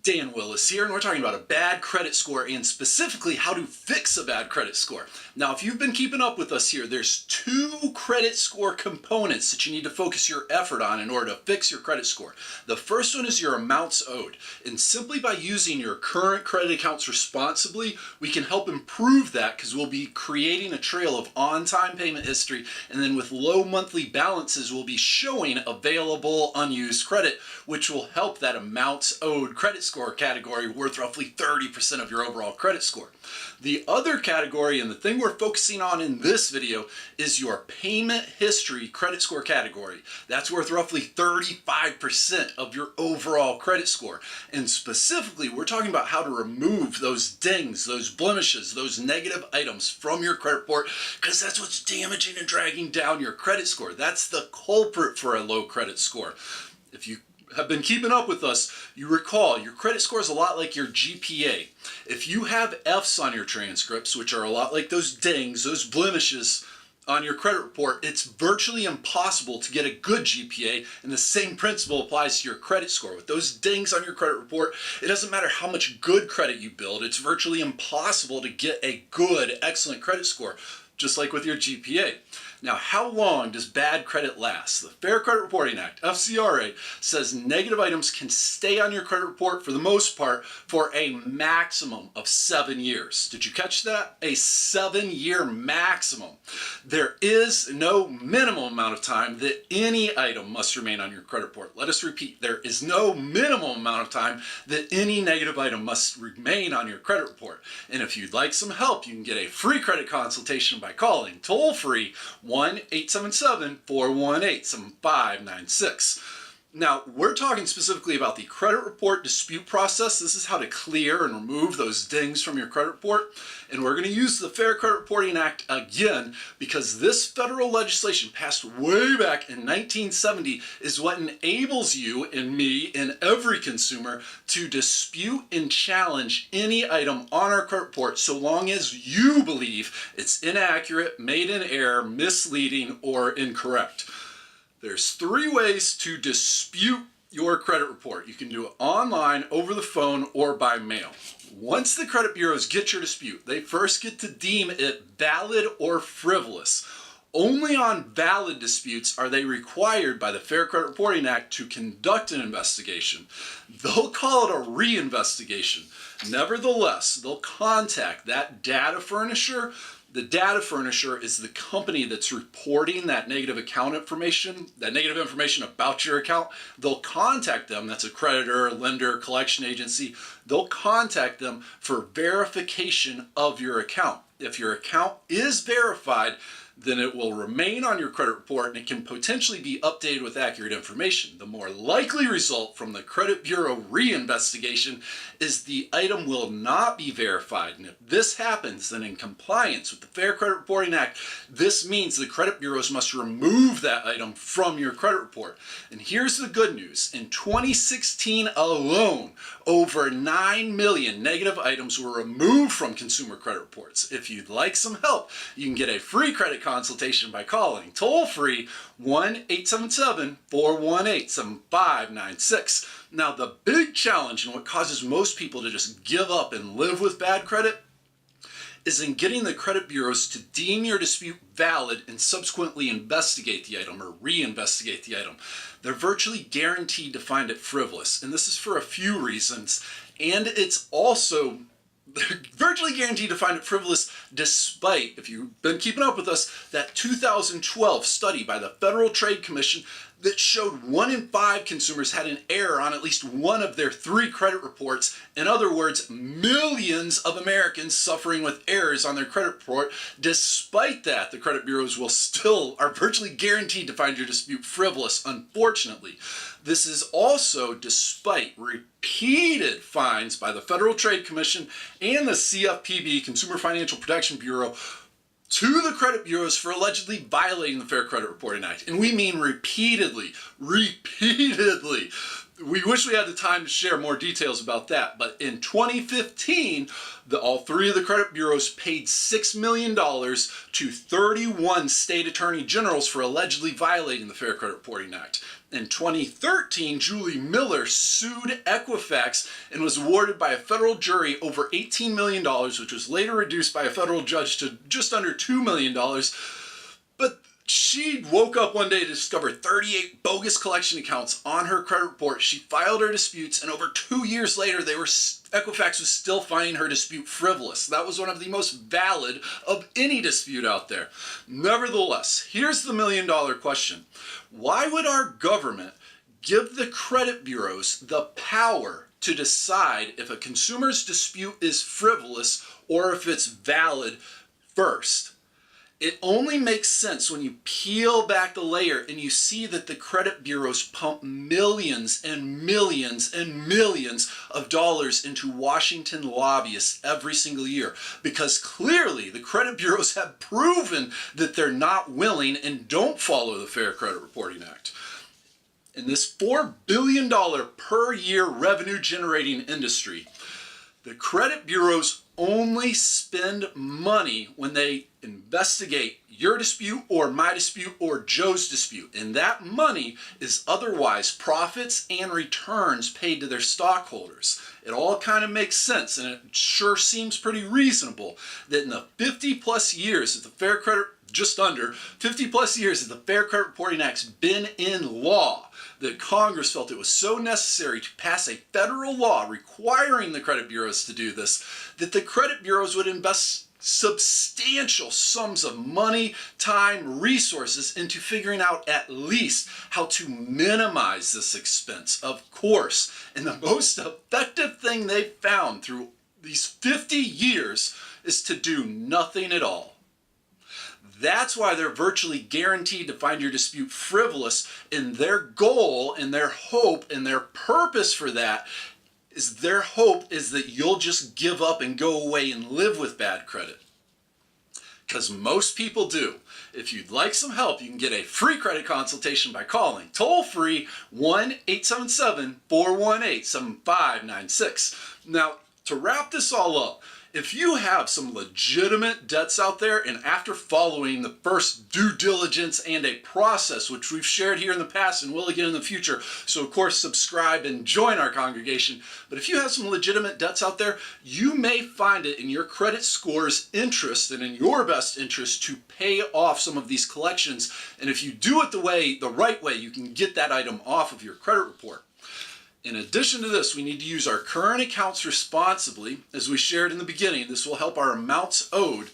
Dan Willis here, and we're talking about a bad credit score and specifically how to fix a bad credit score. Now, if you've been keeping up with us here, there's two credit score components that you need to focus your effort on in order to fix your credit score. The first one is your amounts owed, and simply by using your current credit accounts responsibly, we can help improve that because we'll be creating a trail of on-time payment history, and then with low monthly balances, we'll be showing available unused credit, which will help that amounts owed credit score category worth roughly 30% of your overall credit score. The other category, and the thing we're focusing on in this video, is your payment history credit score category. That's worth roughly 35% of your overall credit score. And specifically, we're talking about how to remove those dings, those blemishes, those negative items from your credit report, because that's what's damaging and dragging down your credit score. That's the culprit for a low credit score. If you have been keeping up with us, you recall your credit score is a lot like your GPA. If you have F's on your transcripts, which are a lot like those dings, those blemishes on your credit report, it's virtually impossible to get a good GPA, and the same principle applies to your credit score. With those dings on your credit report, it doesn't matter how much good credit you build, it's virtually impossible to get a good, excellent credit score, just like with your GPA. Now, how long does bad credit last? The Fair Credit Reporting Act, FCRA, says negative items can stay on your credit report for the most part for a maximum of 7 years. Did you catch that? A 7-year maximum. There is no minimum amount of time that any item must remain on your credit report. Let us repeat, there is no minimum amount of time that any negative item must remain on your credit report. And if you'd like some help, you can get a free credit consultation by calling toll-free 1-877-418-7596. Now, we're talking specifically about the credit report dispute process. This is how to clear and remove those dings from your credit report. And we're going to use the Fair Credit Reporting Act again because this federal legislation passed way back in 1970 is what enables you and me and every consumer to dispute and challenge any item on our credit report so long as you believe it's inaccurate, made in error, misleading, or incorrect. There's 3 ways to dispute your credit report. You can do it online, over the phone, or by mail. Once the credit bureaus get your dispute, they first get to deem it valid or frivolous. Only on valid disputes are they required by the Fair Credit Reporting Act to conduct an investigation. They'll call it a reinvestigation. Nevertheless, they'll contact that data furnisher. The data furnisher is the company that's reporting that negative account information, that negative information about your account. They'll contact them, that's a creditor, lender, collection agency. They'll contact them for verification of your account. If your account is verified, then it will remain on your credit report and it can potentially be updated with accurate information. The more likely result from the credit bureau reinvestigation is the item will not be verified. And if this happens, then in compliance with the Fair Credit Reporting Act, this means the credit bureaus must remove that item from your credit report. And here's the good news. In 2016 alone, over 9 million negative items were removed from consumer credit reports. If you'd like some help, you can get a free credit consultation by calling toll-free 1-877-418-7596. Now, the big challenge and what causes most people to just give up and live with bad credit is in getting the credit bureaus to deem your dispute valid and subsequently investigate the item or reinvestigate the item. They're virtually guaranteed to find it frivolous, and this is for a few reasons, and it's also they're virtually guaranteed to find it frivolous despite, if you've been keeping up with us, that 2012 study by the Federal Trade Commission that showed 1 in 5 consumers had an error on at least one of their 3 credit reports. In other words, millions of Americans suffering with errors on their credit report. Despite that, the credit bureaus are virtually guaranteed to find your dispute frivolous, unfortunately. This is also despite repeated fines by the Federal Trade Commission and the CFPB, Consumer Financial Protection Bureau, to the credit bureaus for allegedly violating the Fair Credit Reporting Act. And we mean repeatedly. we wish we had the time to share more details about that, but in 2015, all three of the credit bureaus paid $6 million to 31 state attorney generals for allegedly violating the Fair Credit Reporting Act. In 2013, Julie Miller sued Equifax and was awarded by a federal jury over $18 million, which was later reduced by a federal judge to just under $2 million. But she woke up one day to discover 38 bogus collection accounts on her credit report. She filed her disputes, and over 2 years later, Equifax was still finding her dispute frivolous. That was one of the most valid of any dispute out there. Nevertheless, here's the million-dollar question. Why would our government give the credit bureaus the power to decide if a consumer's dispute is frivolous or if it's valid first? It only makes sense when you peel back the layer and you see that the credit bureaus pump millions and millions and millions of dollars into Washington lobbyists every single year. Because clearly the credit bureaus have proven that they're not willing and don't follow the Fair Credit Reporting Act. In this $4 billion per year revenue generating industry, the credit bureaus only spend money when they investigate your dispute or my dispute or Joe's dispute. And that money is otherwise profits and returns paid to their stockholders. It all kind of makes sense, and it sure seems pretty reasonable that in the 50 plus years that the Fair Credit, just under 50 plus years that the Fair Credit Reporting Act's been in law, that Congress felt it was so necessary to pass a federal law requiring the credit bureaus to do this, that the credit bureaus would invest substantial sums of money, time, resources into figuring out at least how to minimize this expense, of course. And the most effective thing they've found through these 50 years is to do nothing at all. That's why they're virtually guaranteed to find your dispute frivolous, and their goal and their hope and their purpose for that is their hope is that you'll just give up and go away and live with bad credit. Because most people do. If you'd like some help, you can get a free credit consultation by calling toll-free 1-877-418-7596. Now, to wrap this all up, if you have some legitimate debts out there, and after following the first due diligence and a process, which we've shared here in the past and will again in the future, so of course subscribe and join our congregation, but if you have some legitimate debts out there, you may find it in your credit score's interest and in your best interest to pay off some of these collections, and if you do it the right way, you can get that item off of your credit report. In addition to this, we need to use our current accounts responsibly. As we shared in the beginning, this will help our amounts owed.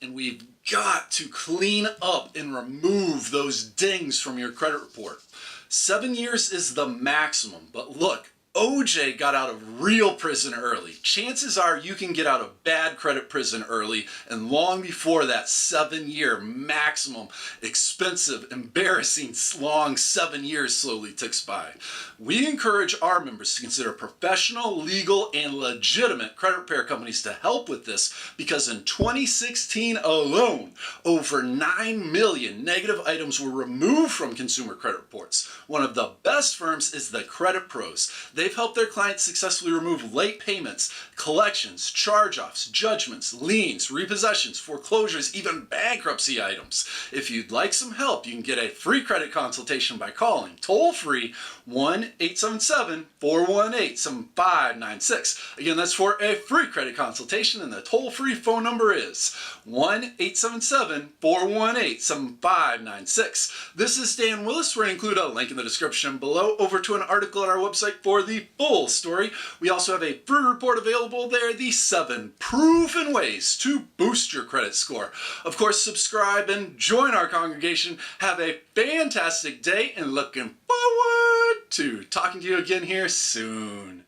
And we've got to clean up and remove those dings from your credit report. 7 years is the maximum, but look, OJ got out of real prison early. Chances are you can get out of bad credit prison early, and long before that 7-year maximum, expensive, embarrassing, long 7 years slowly ticks by. We encourage our members to consider professional, legal, and legitimate credit repair companies to help with this, because in 2016 alone, over 9 million negative items were removed from consumer credit reports. One of the best firms is the Credit Pros. They've helped their clients successfully remove late payments, collections, charge-offs, judgments, liens, repossessions, foreclosures, even bankruptcy items. If you'd like some help, you can get a free credit consultation by calling toll-free 1-877-418-7596. Again, that's for a free credit consultation, and the toll-free phone number is 1-877-418-7596. This is Dan Willis. We're going to include a link in the description below over to an article on our website for the full story. We also have a free report available there, the 7 proven ways to boost your credit score. Of course, subscribe and join our congregation. Have a fantastic day, and looking forward to talking to you again here soon.